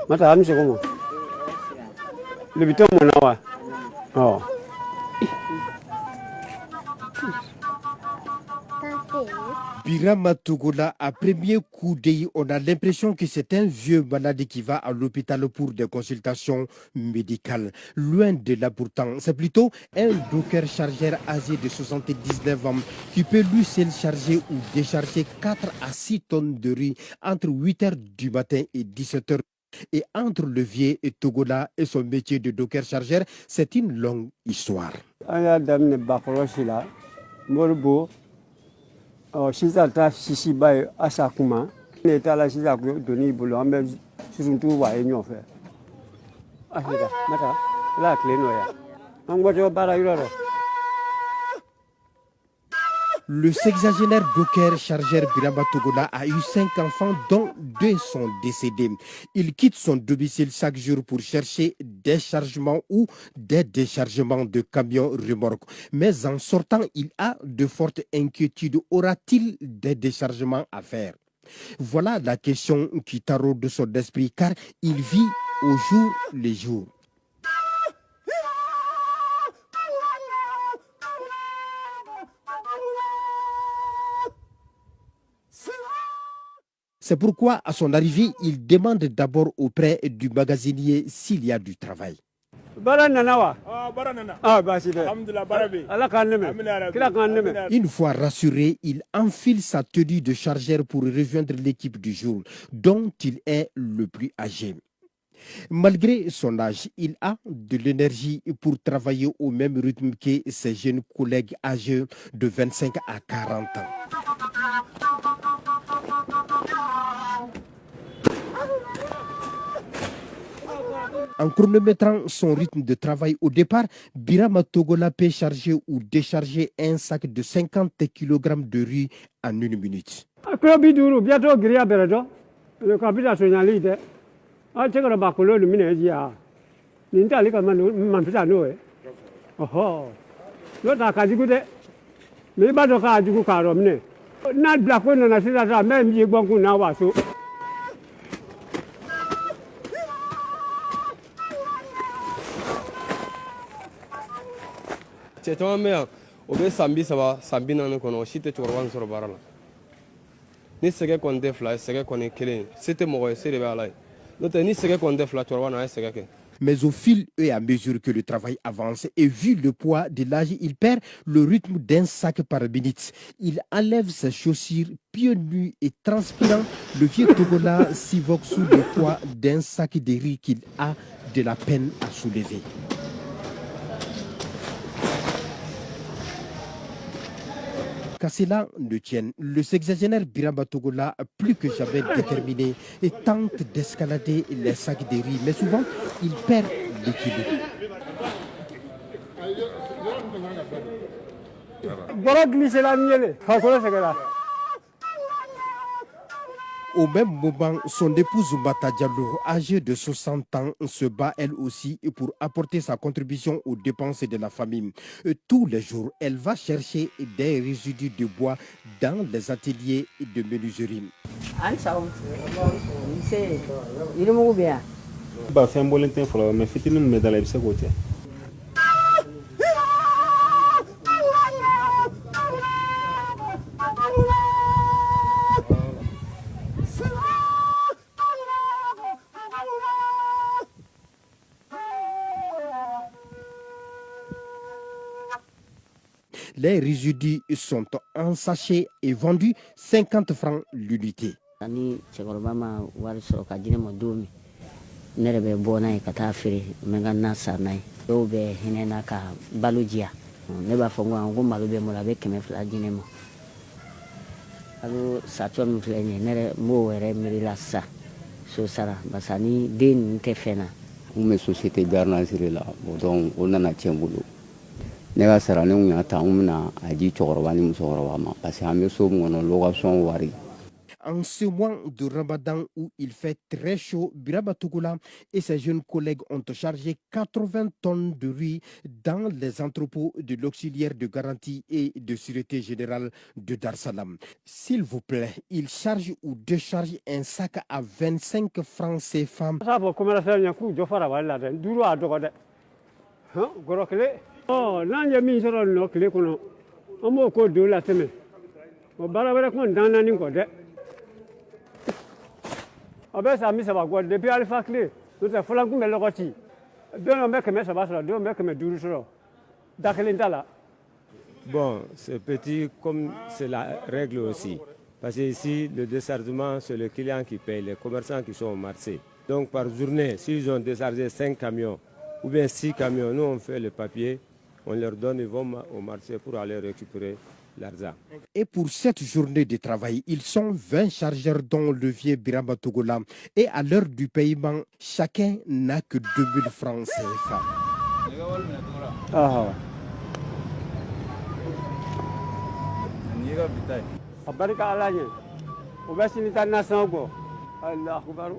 Mata amse como. Le biton monawa. Oh. Birama Togola, à premier coup d'œil, on a l'impression que c'est un vieux malade qui va à l'hôpital pour des consultations médicales. Loin de là pourtant, c'est plutôt un docker chargeur âgé de 79 ans qui peut lui seul charger ou décharger 4 à 6 tonnes de riz entre 8 h du matin et 17 h. Et entre le vieux et Togola et son métier de docker chargeur, c'est une longue histoire. Sizata sisi bay asakuma neta la sisaku doni bolo ambe susuntu wa enyo fe ahida mata la kleno ya angboto bara yuro. Le sexagénaire docker chargeur Birama Togola a eu 5 enfants dont 2 sont décédés. Il quitte son domicile chaque jour pour chercher des chargements ou des déchargements de camions remorques. Mais en sortant, il a de fortes inquiétudes. Aura-t-il des déchargements à faire? Voilà la question qui taraude son esprit car il vit au jour le jour. C'est pourquoi, à son arrivée, il demande d'abord auprès du magasinier s'il y a du travail. Une fois rassuré, il enfile sa tenue de chargeur pour rejoindre l'équipe du jour, dont il est le plus âgé. Malgré son âge, il a de l'énergie pour travailler au même rythme que ses jeunes collègues âgés de 25 à 40 ans. En chronométrant son rythme de travail au départ, Birama Togola peut charger ou décharger un sac de 50 kg de riz en 1 minute. C'est un meilleur. Au lieu sambi ça va, sambi n'en connaît aussi te trouves sur le bar là. Ni ce qu'on défla, ce qu'on est clé, c'était moi, c'est le balai. Notre ni ce qu'on défla, tu vois, c'est ce que. Mais au fil et à mesure que le travail avance et vu le poids de l'âge, il perd le rythme d'un sac par minute. Il enlève ses chaussures, pieds nus et transpirant. Le vieux Togola s'ivoque sous le poids d'un sac de riz qu'il a de la peine à soulever. Qu'à cela ne tienne, le sexagénaire Birama Togola, plus que jamais déterminé, et tente d'escalader les sacs de riz, mais souvent il perd l'équilibre. Au même moment, son épouse Mbata Diallo, âgée de 60 ans, se bat elle aussi pour apporter sa contribution aux dépenses de la famille. Tous les jours, elle va chercher des résidus de bois dans les ateliers de menuiserie. Les résidus sont en sachet et vendus 50 francs l'unité. En ce mois de Ramadan où il fait très chaud, Birama Togola et ses jeunes collègues ont chargé 80 tonnes de riz dans les entrepôts de l'auxiliaire de garantie et de sûreté générale de Dar Salam. S'il vous plaît, il charge ou décharge un sac à 25 francs CFA. Bon, c'est petit comme c'est la règle aussi. Parce que ici, le déchargement, c'est le client qui paye, les commerçants qui sont au marché. Donc par journée, s'ils ont déchargé 5 camions ou bien 6 camions, nous on fait le papier, on leur donne, ils vont au marché pour aller récupérer l'argent. Et pour cette journée de travail, ils sont 20 chargeurs dont le vieux Birama Togola. Et à l'heure du paiement, chacun n'a que 2000 francs CFA. Barika Allah ye o bɛ sini taa nasɔn kɔ Allahu akbar